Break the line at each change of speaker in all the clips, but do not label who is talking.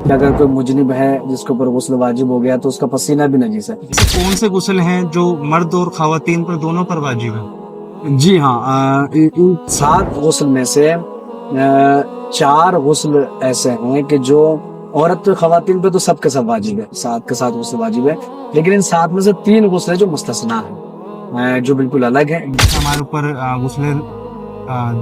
کہ اگر کوئی مجنب ہے جس کے اوپر غسل واجب ہو گیا تو اس کا پسینہ بھی نجیس ہے۔
ایسے کون سے غسل ہیں جو مرد اور خواتین پر دونوں پر واجب ہے؟
جی ہاں، ان 7 غسل میں سے 4 غسل ایسے ہیں کہ جو عورت خواتین پہ تو سب کے سب واجب ہے، 7 کے 7 غسل واجب ہے، لیکن ان 7 میں سے 3 غسل ہیں جو مستثنا ہیں، جو بالکل الگ ہیں۔
جیسے ہمارے اوپر غسل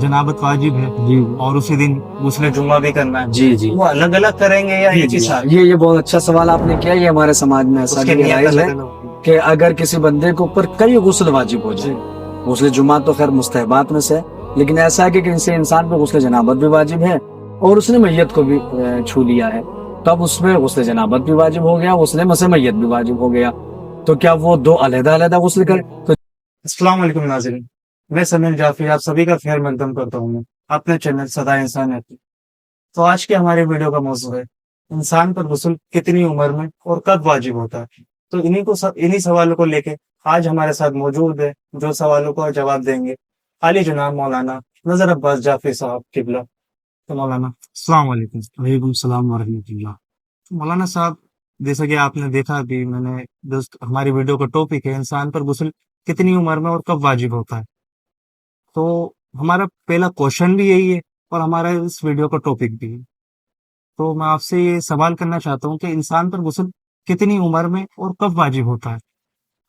جنابت واجب ہے
جی
اور اسی دن غسل جمعہ بھی کرنا ہے،
جی جی
وہ الگ الگ کریں گے یا ایک ہی ساتھ؟
یہ بہت اچھا سوال آپ نے کیا۔ یہ ہمارے سماج میں ایسا
اس کے
بھی
نیت
رائج ہے
الگ الگ ہوگی۔
کہ اگر کسی بندے کے اوپر کئی غسل واجب ہو جائے، غسل جمعہ تو خیر مستحبات میں سے ہے، لیکن ایسا ہے کہ کسی انسان پہ غسل جنابت بھی واجب ہے اور اس نے میت کو بھی چھو لیا ہے، تب اس میں غسل جنابت بھی واجب ہو گیا، غسل مس میت بھی واجب ہو گیا، تو کیا وہ 2 علیحدہ علیحدہ غسل کرے؟ تو
السلام علیکم ناظرین، میں سمیر جعفری آپ سبھی کا خیر مقدم کرتا ہوں اپنے چینل صدا انسانیت کی۔ تو آج کے ہمارے ویڈیو کا موضوع ہے انسان پر غسل کتنی عمر میں اور کب واجب ہوتا ہے۔ تو انہی سوالوں کو لے کے آج ہمارے ساتھ موجود ہے، جو سوالوں کا جواب دیں گے عالی جناب مولانا نظر عباس جعفری صاحب قبلہ۔ تو مولانا السلام علیکم۔
وعلیکم السلام ورحمۃ اللہ۔
مولانا صاحب، جیسا کہ آپ نے دیکھا ابھی میں نے ہماری ویڈیو کا ٹاپک ہے انسان پر غسل کتنی عمر میں اور کب واجب ہوتا ہے، تو ہمارا پہلا کوشچن بھی یہی ہے اور ہمارا اس ویڈیو کا ٹاپک بھی ہے۔ تو میں آپ سے یہ سوال کرنا چاہتا ہوں کہ انسان پر غسل کتنی عمر میں اور کب واجب ہوتا ہے؟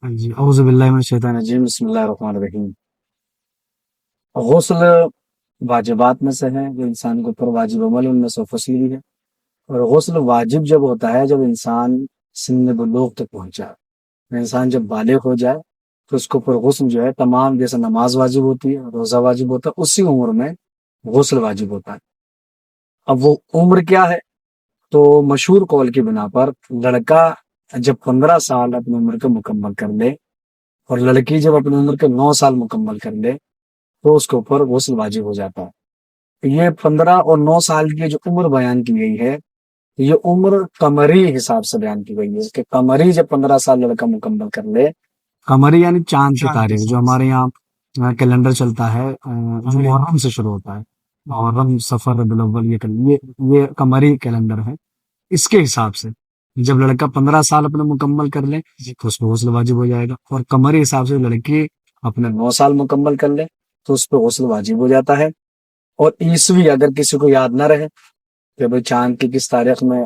ہاں جی، اعوذ باللہ من الشیطان الرجیم، بسم اللہ الرحمن الرحیم۔ غسل واجبات میں سے ہے جو انسان کے اوپر واجب عمل ان میں سے فصل بھی ہے، اور غسل واجب جب ہوتا ہے جب انسان سن بلوغ تک پہنچا ہے، انسان جب بالغ ہو جائے تو اس کے اوپر غسل جو ہے تمام، جیسے نماز واجب ہوتی ہے، روزہ واجب ہوتا ہے، اسی عمر میں غسل واجب ہوتا ہے۔ اب وہ عمر کیا ہے؟ تو مشہور قول کی بنا پر لڑکا جب 15 سال اپنی عمر کو مکمل کر لے اور لڑکی جب اپنی عمر کے 9 سال مکمل کر لے تو اس کے اوپر غسل واجب ہو جاتا ہے۔ یہ 15 اور 9 سال کی جو عمر بیان کی گئی ہے، یہ عمر قمری حساب سے بیان کی گئی ہے کہ قمری جب 15 سال لڑکا مکمل کر لے، قمری یعنی چاند کی تاریخ، جو ہمارے یہاں کیلنڈر چلتا ہے، جو محرم سے شروع ہوتا ہے، محرم صفر ربیع الاول، یہ قمری کیلنڈر ہے، اس کے حساب سے جب لڑکا 15 سال اپنے مکمل کر لے تو اس پہ غسل واجب ہو جائے گا، اور قمری حساب سے لڑکی اپنے 9 سال مکمل کر لے تو اس پہ غسل واجب ہو جاتا ہے۔ اور عیسوی اگر کسی کو یاد نہ رہے کہ بھئی چاند کی کس تاریخ میں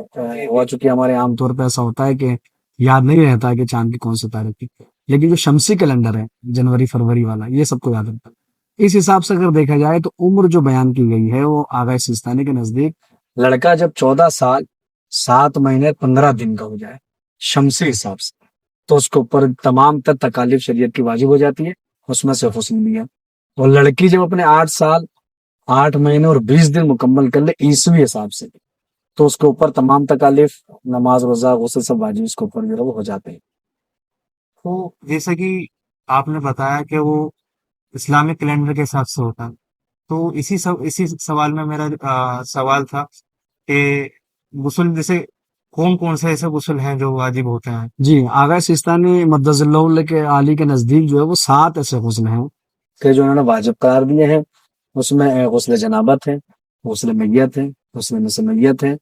ہوا، چونکہ ہمارے عام طور پہ ایسا ہوتا ہے کہ یاد نہیں رہتا کہ چاند کی کون سی تاریخ تھی، لیکن جو شمسی کیلنڈر ہے جنوری فروری والا، یہ سب کو یاد رہتا ہے۔ اس حساب سے اگر دیکھا جائے تو عمر جو بیان کی گئی ہے وہ آغا سیستانی کے نزدیک لڑکا جب 14 سال 7 مہینے 15 دن کا ہو جائے شمسی حساب سے، تو اس کے اوپر تمام تر تکالیف شریعت کی واجب ہو جاتی ہے، اس میں سے حسن بھی ہے۔ اور لڑکی جب اپنے 8 سال 8 مہینے اور 20 دن مکمل کر لے عیسوی حساب سے، تو اس کے اوپر تمام تکالیف، نماز روزہ غسل سب واجب اس کے اوپر جو ہے وہ ہو جاتے ہیں۔
تو جیسا کہ آپ نے بتایا کہ وہ اسلامک کیلنڈر کے حساب سے ہوتا ہے، تو اسی سوال میں میرا سوال تھا کہ غسل جیسے کون کون سے ایسے غسل ہیں جو واجب ہوتے ہیں؟
جی، آغا سیستانی مدظ اللہ کے عالی کے نزدیک جو ہے وہ 7 ایسے غسل ہیں کہ جو انہوں نے واجب قرار دیے ہیں۔ اس میں غسل جنابت ہے، غسل میت ہے، غسل مس میت ہے،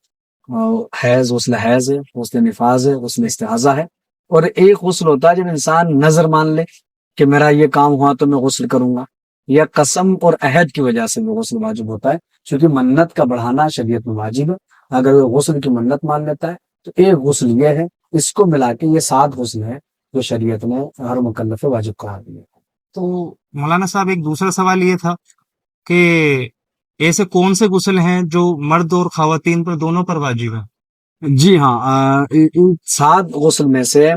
حیض غسل حیض ہے، غسل نفاس ہے، غسل استحاضہ ہے، اور ایک غسل ہوتا ہے جب انسان نظر مان لے کہ میرا یہ کام ہوا تو میں غسل کروں گا، یا قسم اور عہد کی وجہ سے وہ غسل واجب ہوتا ہے، چونکہ منت کا بڑھانا شریعت میں واجب ہے۔ اگر وہ غسل کی منت مان لیتا ہے تو ایک غسل یہ ہے، اس کو ملا کے یہ 7 غسل ہے جو شریعت نے ہر مکلف واجب قرار دیے۔
تو مولانا صاحب ایک دوسرا سوال یہ تھا کہ ایسے کون سے غسل ہیں جو مرد اور خواتین پر دونوں پر واجب ہے؟
جی ہاں، ان 7 غسل میں سے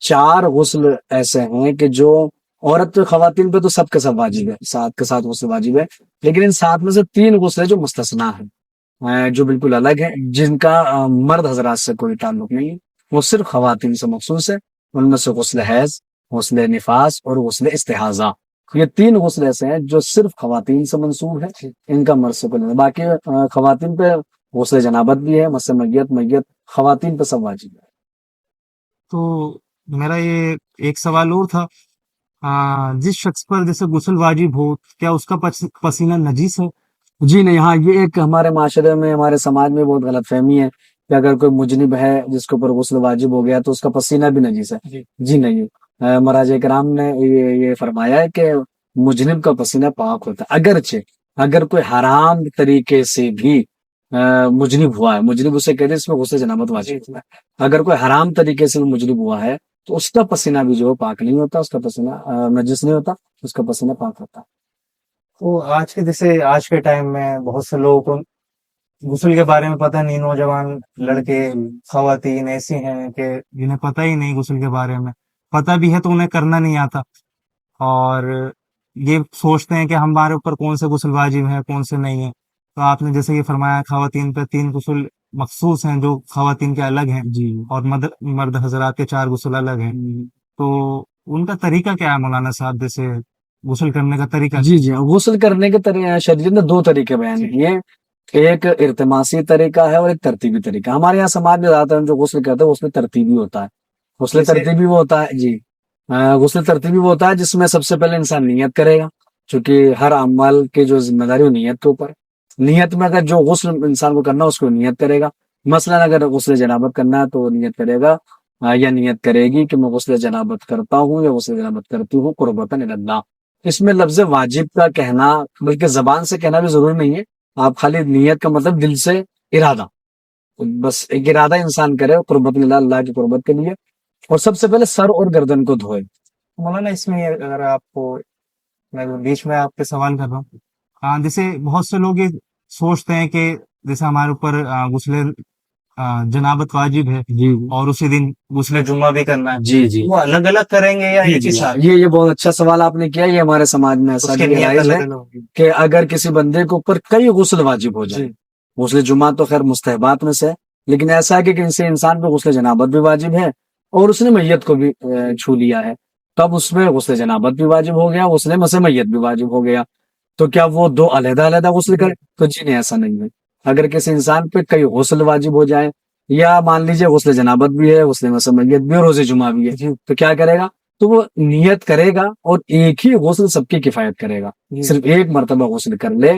4 غسل ایسے ہیں کہ جو عورت خواتین پہ تو سب کے سب واجب ہے، 7 کے 7 غسل واجب ہے، لیکن ان 7 میں سے 3 غسل ہے جو مستثنا ہیں، جو بالکل الگ ہیں، جن کا مرد حضرات سے کوئی تعلق نہیں ہے، وہ صرف خواتین سے مخصوص ہے۔ ان میں سے غسل حیض، غسل نفاس اور غسل استحاضہ، یہ 3 غسل ایسے ہیں جو صرف خواتین سے منسوب ہے، ان کا مرد سے کوئی نہیں۔ باقی خواتین پہ غسل جنابت بھی ہے، مس میت خواتین پہ سب واجب ہے۔
تو میرا یہ ایک سوال اور تھا، جس شخص پر جیسے غسل واجب ہو، کیا اس کا پسینہ نجیس ہے؟
جی نہیں، ہاں یہ ایک ہمارے معاشرے میں ہمارے سماج میں بہت غلط فہمی ہے کہ اگر کوئی مجنب ہے جس کے اوپر غسل واجب ہو گیا تو اس کا پسینہ بھی نجیس ہے.
جی
جی نہیں، مراجع کرام نے یہ فرمایا ہے کہ مجنب کا پسینہ پاک ہوتا ہے، اگرچہ اگر کوئی حرام طریقے سے بھی مجنب ہوا ہے، مجنب اسے کہتے ہیں اس میں غسل جنابت واجب ہوتا ہے. اگر کوئی حرام طریقے سے مجنب ہوا ہے تو اس کا پسینہ بھی جو پاک نہیں ہوتا، اس کا پسینہ نجس نہیں ہوتا، اس کا پسینہ پاک ہوتا ہے.
تو آج کے جیسے آج کے ٹائم میں بہت سے لوگوں کو غسل کے بارے میں پتہ نہیں، نوجوان لڑکے خواتین ایسی ہیں کہ جنہیں پتہ ہی نہیں غسل کے بارے میں، پتہ بھی ہے تو انہیں کرنا نہیں آتا، اور یہ سوچتے ہیں کہ ہمارے اوپر کون سے غسل واجب ہے کون سے نہیں ہے. تو آپ نے جیسے یہ فرمایا خواتین پہ 3 غسل مخصوص ہیں جو خواتین کے الگ ہیں،
جی
اور مرد حضرات کے 4 غسل الگ ہیں. تو ان کا طریقہ کیا ہے مولانا صاحب، جیسے غسل کرنے کا طریقہ؟
جی جی، غسل کرنے کے شریعت نے 2 طریقے بیان کیے ہیں، ایک ارتماسی طریقہ ہے اور ایک ترتیبی طریقہ. ہمارے یہاں سماج میں زیادہ تر جو غسل کرتے ہیں اس میں ترتیبی ہوتا ہے. غسل
جیسے؟
ترتیبی وہ ہوتا ہے جی، غسل ترتیبی وہ ہوتا ہے جس میں سب سے پہلے انسان نیت کرے گا، چونکہ ہر عمل کی جو ذمہ داری وہ نیت کے اوپر ہے. نیت میں اگر جو غسل انسان کو کرنا ہے اس کو نیت کرے گا. مثلا اگر غسل جنابت کرنا ہے تو وہ نیت کرے گا یا نیت کرے گی کہ میں غسل جنابت کرتا ہوں یا غسل جنابت کرتی ہوں قربتاً الی اللہ. اس میں لفظ واجب کا کہنا بلکہ زبان سے کہنا بھی ضروری نہیں ہے، آپ خالی نیت کا مطلب دل سے ارادہ، بس ایک ارادہ انسان کرے قربت اللہ، اللہ کی قربت کے لیے. اور سب سے پہلے سر اور گردن کو دھوئے.
مولانا اس میں اگر آپ کو میں بیچ میں آپ پہ سوال کر رہا ہوں، جیسے بہت سے لوگ یہ سوچتے ہیں کہ جیسے ہمارے اوپر غسل جنابت واجب ہے
جی
اور اسی دن غسل جمعہ بھی کرنا ہے،
جی جی
وہ الگ الگ کریں گے یا ایک ہی ساتھ؟
یہ بہت اچھا سوال آپ نے کیا. یہ ہمارے سماج میں ایسا
اس کی
بھی
نیت
رائج
الگ
ہے
الگ ہوگی.
کہ اگر کسی بندے کے اوپر کئی غسل واجب ہو جائے، غسل جمعہ تو خیر مستحبات میں سے ہے، لیکن ایسا ہے کہ کسی انسان پہ غسل جنابت بھی واجب ہے اور اس نے میت کو بھی چھو لیا ہے، تب اس میں غسل جنابت بھی واجب ہو گیا، غسل مسح میت بھی واجب ہو گیا. تو کیا وہ 2 علیحدہ علیحدہ غسل کرے؟ تو جی نہیں، ایسا نہیں ہے. اگر کسی انسان پہ کئی غسل واجب ہو جائیں، یا مان لیجیے غسل جنابت بھی ہے، غسل مسح میت بھی ہے، روزہ جمعہ بھی ہے، تو کیا کرے گا؟ تو وہ نیت کرے گا اور ایک ہی غسل سب کی کفایت کرے گا. صرف ایک مرتبہ غسل کر لے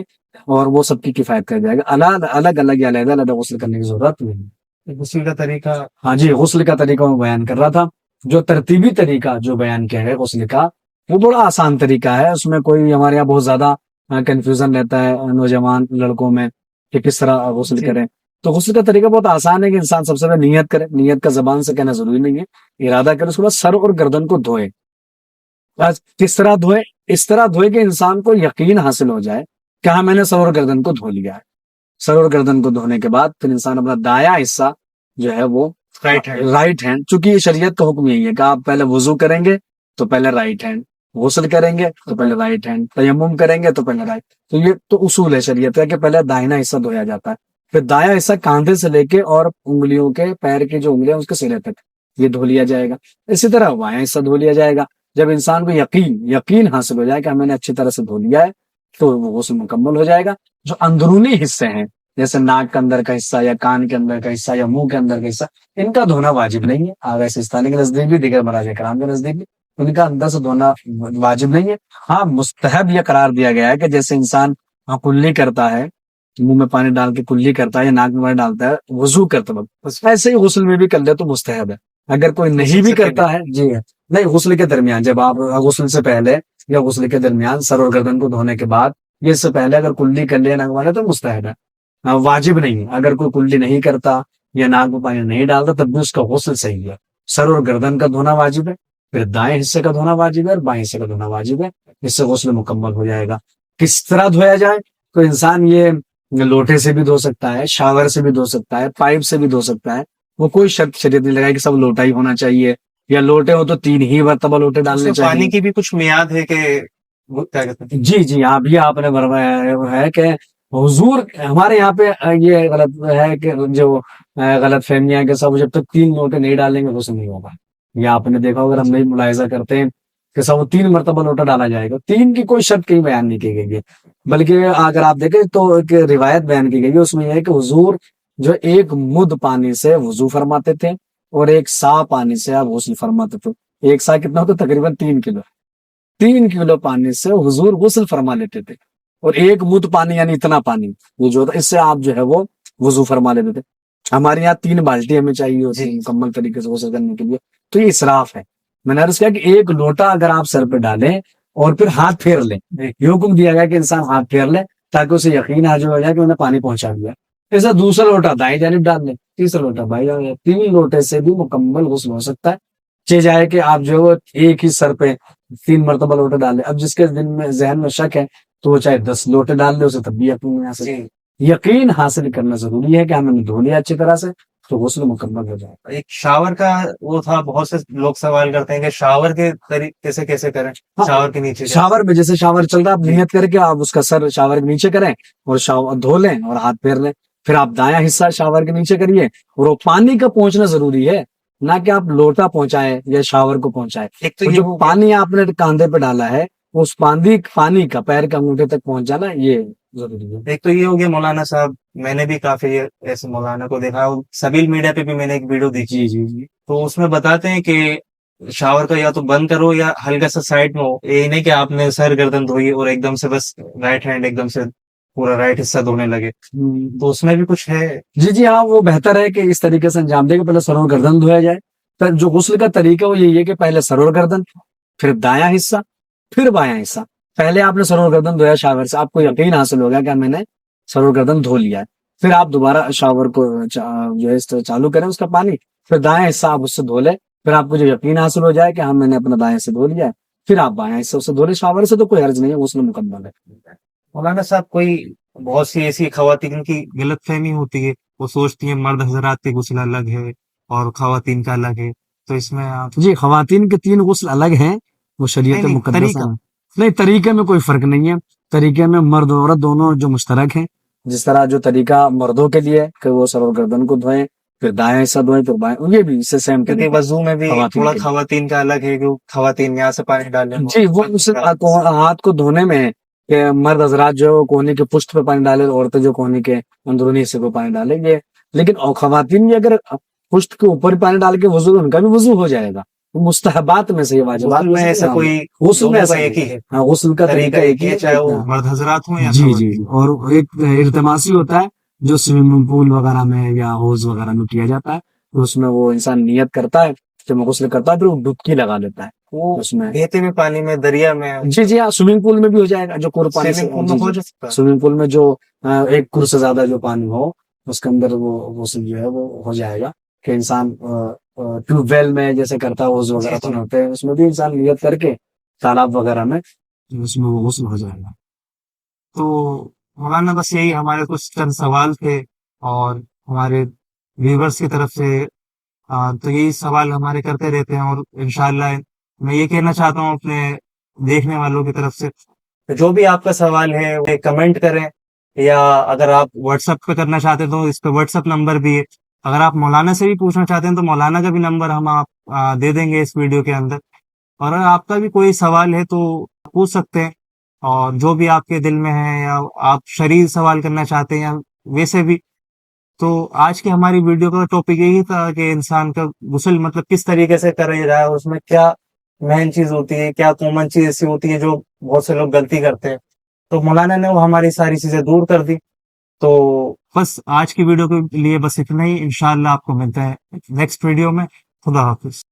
اور وہ سب کی کفایت کر جائے گا. الگ الگ یا علیحدہ علیحدہ غسل کرنے کی ضرورت نہیں.
غسل کا طریقہ؟
ہاں جی، غسل کا طریقہ میں بیان کر رہا تھا. جو ترتیبی طریقہ جو بیان کیا ہے غسل کا، وہ بڑا آسان طریقہ ہے. اس میں کوئی ہمارے یہاں بہت زیادہ کنفیوژن رہتا ہے نوجوان لڑکوں میں کہ کس طرح غسل کریں. تو غسل کا طریقہ بہت آسان ہے کہ انسان سب سے پہلے نیت کرے. نیت کا زبان سے کہنا ضروری نہیں ہے، ارادہ کرے. اس کے بعد سر اور گردن کو دھوئے. کس طرح دھوئے؟ اس طرح دھوئے کہ انسان کو یقین حاصل ہو جائے کہ ہاں میں نے سر اور گردن کو دھو لیا ہے. سر اور گردن کو دھونے کے بعد پھر انسان اپنا دایاں حصہ جو ہے وہ رائٹ ہینڈ، چونکہ شریعت کا حکم یہی ہے کہ آپ پہلے وضو کریں گے تو پہلے رائٹ ہینڈ، غسل کریں گے تو پہلے رائٹ ہینڈ، تیمم کریں گے تو پہلے رائٹ. تو یہ تو اصول ہے شریعت کا کہ پہلے داہنا حصہ دھویا جاتا ہے، پھر دایاں حصہ کاندھے سے لے کے اور انگلیوں کے پیر کی جو انگلیاں اس کے سرے تک یہ دھو لیا جائے گا. اسی طرح بایاں حصہ دھو لیا جائے گا. جب انسان کو یقین حاصل ہو جائے کہ میں نے اچھی طرح سے دھو لیا ہے تو وہ غسل مکمل ہو جائے گا. جو اندرونی حصے ہیں جیسے ناک کے اندر کا حصہ یا کان کے اندر کا حصہ یا منہ کے اندر کا حصہ، ان کا دھونا واجب نہیں ہے. آغا سستانی کے نزدیک بھی، دیگر مراجع کرام کے نزدیک بھی ان کا اندر سے دھونا واجب نہیں ہے. ہاں مستحب یہ قرار دیا گیا ہے کہ جیسے انسان کلی کرتا ہے، منہ میں پانی ڈال کے کلی کرتا ہے یا ناک میں پانی ڈالتا ہے وضو کرتے وقت، ایسے ہی غسل میں بھی کر لے تو مستحب ہے. اگر کوئی نہیں بھی کرتا ہے جی نہیں، غسل کے درمیان جب آپ غسل سے پہلے یا غسل کے درمیان سر اور گردن کو دھونے کے بعد یہ سے پہلے اگر کلی کر لے ناک میں تو مستحب ہے، واجب نہیں ہے. اگر کوئی کلی نہیں کرتا یا ناک میں پانی نہیں ڈالتا تب بھی اس کا غسل صحیح ہے. سر اور گردن کا دھونا واجب ہے، پھر دائیں حصے کا دھونا واجب ہے اور بائیں حصے کا دھونا واجب ہے. اس سے غسل مکمل ہو جائے گا. کس طرح دھویا جائے؟ تو انسان یہ لوٹے سے بھی دھو سکتا ہے، شاور سے بھی دھو سکتا ہے، پائپ سے بھی دھو سکتا ہے. وہ کوئی شرط شریعت نہیں لگائی کہ سب لوٹا ہی ہونا چاہیے یا لوٹے ہو تو 3 ہی مرتبہ لوٹے ڈالنے چاہیے.
پانی کی بھی کچھ میعاد ہے کہ کیا کہتے ہیں؟
جی جی، ہاں بھی آپ نے فرمایا ہے کہ حضور ہمارے یہاں پہ یہ غلط ہے کہ جو غلط فہمیاں کہ سب جب تک 3 لوٹے نہیں ڈالیں گے غسل نہیں ہوگا. یا آپ نے دیکھا اگر ہم نہیں ملاحظہ کرتے ہیں کہ سب 3 مرتبہ لوٹا ڈالا جائے گا. 3 کی کوئی شرط کہیں بیان نہیں کی گئی ہے، بلکہ اگر آپ دیکھیں تو ایک روایت بیان کی گئی ہے، اس میں یہ ہے کہ حضور جو 1 مد پانی سے وضو فرماتے تھے اور 1 سا پانی سے آپ غسل فرماتے تھے. 1 سا کتنا ہوتا؟ تقریباً 3 کلو. 3 کلو پانی سے حضور غسل فرما لیتے تھے اور ایک بوت پانی یعنی اتنا پانی یہ جو ہوتا ہے، اس سے آپ جو ہے وہ وضو فرما لیتے تھے. ہمارے یہاں 3 بالٹی ہمیں چاہیے ہوتی ہے مکمل طریقے سے غسل کرنے کے لیے. تو یہ اسراف ہے. میں نے عرض کیا کہ ایک لوٹا اگر آپ سر پہ ڈالیں اور پھر ہاتھ پھیر لیں، یہ حکم دیا گیا کہ انسان ہاتھ پھیر لے تاکہ اسے یقین آ جائے کہ انہیں پانی پہنچا دیا. ایسا دوسرا لوٹا دائیں جانب ڈال لیں، تیسرا لوٹا بائیں جانب. 3 لوٹے سے بھی مکمل غسل ہو سکتا ہے. چاہے کہ آپ جو ہے ایک ہی سر پہ 3 مرتبہ لوٹے ڈال لیں. اب جس کے دن میں ذہن میں شک ہے تو وہ چاہے 10 لوٹے ڈال لے، اسے تب بھی یقین حاصل کرنا ضروری ہے کہ ہم نے دھو لیا اچھی طرح سے تو غسل مکمل ہو جائے.
ایک شاور کا وہ تھا، بہت سے لوگ سوال کرتے ہیں کہ شاور کے طریقے سے کیسے کریں. شاور کے نیچے
شاور میں جیسے شاور چل رہا ہے، آپ نیت کر کے آپ اس کا سر شاور کے نیچے کریں اور شاور دھو لیں اور ہاتھ پھیر لیں. پھر آپ دایاں حصہ شاور کے نیچے کریے اور وہ پانی کا پہنچنا ضروری ہے، نہ کہ آپ لوٹا پہنچائیں یا شاور کو پہنچائیں.
ایک تو
جو پانی آپ نے کاندھے پہ ڈالا ہے اس پانی کا پیر کے انگوٹھے تک پہنچ جانا یہ ضروری ہے.
ایک تو یہ ہو گیا مولانا صاحب، میں نے بھی کافی ایسے مولانا کو دیکھا، سبیل میڈیا پہ بھی میں نے ایک ویڈیو دیکھی.
جی
تو اس میں بتاتے ہیں کہ شاور کا یا تو بند کرو یا ہلکا سا سائڈ میں ہو. یہ نہیں کہ آپ نے سر گردن دھوئی اور ایک دم سے بس رائٹ ہینڈ ایک دم سے پورا رائٹ حصہ دھونے لگے. تو اس میں بھی کچھ ہے.
جی ہاں، وہ بہتر ہے کہ اس طریقے سے انجام دے کہ پہلے سر اور گردن دھویا جائے. پھر جو غسل کا طریقہ وہ یہی ہے کہ پہلے سر اور گردن، پھر دایاں حصہ، پھر بایاں حصہ. پہلے آپ نے سر اور گردن دھویا شاور سے، آپ کو یقین حاصل ہو گیا کہ میں نے سر اور گردن دھو لیا ہے. پھر آپ دوبارہ شاور کو جو ہے چالو کریں اس کا پانی، پھر دایاں حصہ آپ اس سے دھو لیں. پھر آپ کو جو یقین حاصل ہو جائے کہ ہم میں نے اپنا دایاں سے دھو لیا ہے، پھر آپ بایاں حصہ اسے دھو لیں شاور سے. تو کوئی حرج نہیں ہے، غسل مکمل ہے.
مولانا صاحب کوئی بہت سی ایسی خواتین کی غلط فہمی ہوتی ہے، وہ سوچتی ہیں مرد حضرات کے غسل الگ ہے اور خواتین کا الگ ہے. تو اس میں آپ
جی خواتین کے 3 غسل الگ ہیں، وہ شریعت مقدسہ نہیں. طریقے میں کوئی فرق نہیں ہے. طریقے میں مرد اور عورت دونوں جو مشترک ہیں. جس طرح جو طریقہ مردوں کے لیے کہ وہ سر اور گردن کو دھوئیں، پھر دائیں حصہ دھوئیں، پھر بائیں، یہ بھی اس سے سیم.
کیونکہ وضو میں بھی تھوڑا خواتین کا الگ ہے کہ خواتین یہاں سے پانی ڈالیں.
جی وہ ہاتھ کو دھونے میں ہے کہ مرد حضرات جو کوہنی کے پشت پہ پانی ڈالے، عورتیں جو کوہنی کے اندرونی حصے پہ پانی ڈالیں گے. لیکن خواتین بھی اگر پشت کے اوپر پانی ڈال کے وضو، ان کا بھی وضو ہو جائے گا. مستحبات میں سے یہ واجبات میں ایسا کوئی غسل میں ایسا ایک ہی ہے. ہاں غسل کا طریقہ ایک ہی ہے، چاہے وہ
مرد حضرات ہوں یا
جی. اور ایک التماسی ہوتا ہے جو سوئمنگ پول وغیرہ میں یا حوض وغیرہ میں کیا جاتا ہے. اس میں وہ انسان نیت کرتا ہے، جب غسل کرتا ہے پھر وہ ڈبکی لگا لیتا ہے اس میں
بہتے ہوئے پانی میں، دریا میں.
جی ہاں، سوئمنگ پول میں بھی ہو جائے گا. جو پانی سوئمنگ پول میں جو 1 کر سے زیادہ جو پانی ہو اس کے اندر وہ غسل جو ہے وہ ہو جائے گا. کہ انسان ٹیوب ویل میں جیسے کرتا ہے وضو وغیرہ ہوتے ہیں، اس میں بھی انسان نیت کر کے تالاب وغیرہ میں اس میں وہ غسل ہو جائے گا.
تو مولانا بس یہی ہمارے کچھ چند سوال تھے اور ہمارے ویورز کی طرف سے. تو یہی سوال ہمارے کرتے رہتے ہیں اور انشاءاللہ میں یہ کہنا چاہتا ہوں اپنے دیکھنے والوں کی طرف سے جو بھی آپ کا سوال ہے وہ کمنٹ کریں، یا اگر آپ واٹس ایپ پہ کرنا چاہتے ہیں تو اس پہ واٹس ایپ نمبر بھی ہے. اگر آپ مولانا سے بھی پوچھنا چاہتے ہیں تو مولانا کا بھی نمبر ہم آپ دے دیں گے اس ویڈیو کے اندر. اور اگر آپ کا بھی کوئی سوال ہے تو پوچھ سکتے ہیں، اور جو بھی آپ کے دل میں ہے یا آپ شرعی سوال کرنا چاہتے ہیں یا ویسے بھی. تو آج کی ہماری ویڈیو کا ٹاپک یہی تھا کہ انسان کا غسل مطلب کس طریقے سے کرا جائے، اور اس میں کیا مین چیز ہوتی ہے، کیا کامن چیز ایسی ہوتی ہے جو بہت سے لوگ غلطی کرتے ہیں. تو مولانا نے وہ ہماری ساری چیزیں دور کر دی. تو بس آج کی ویڈیو کے لیے بس اتنا ہی. انشاءاللہ آپ کو ملتا ہے نیکسٹ ویڈیو میں. خدا حافظ.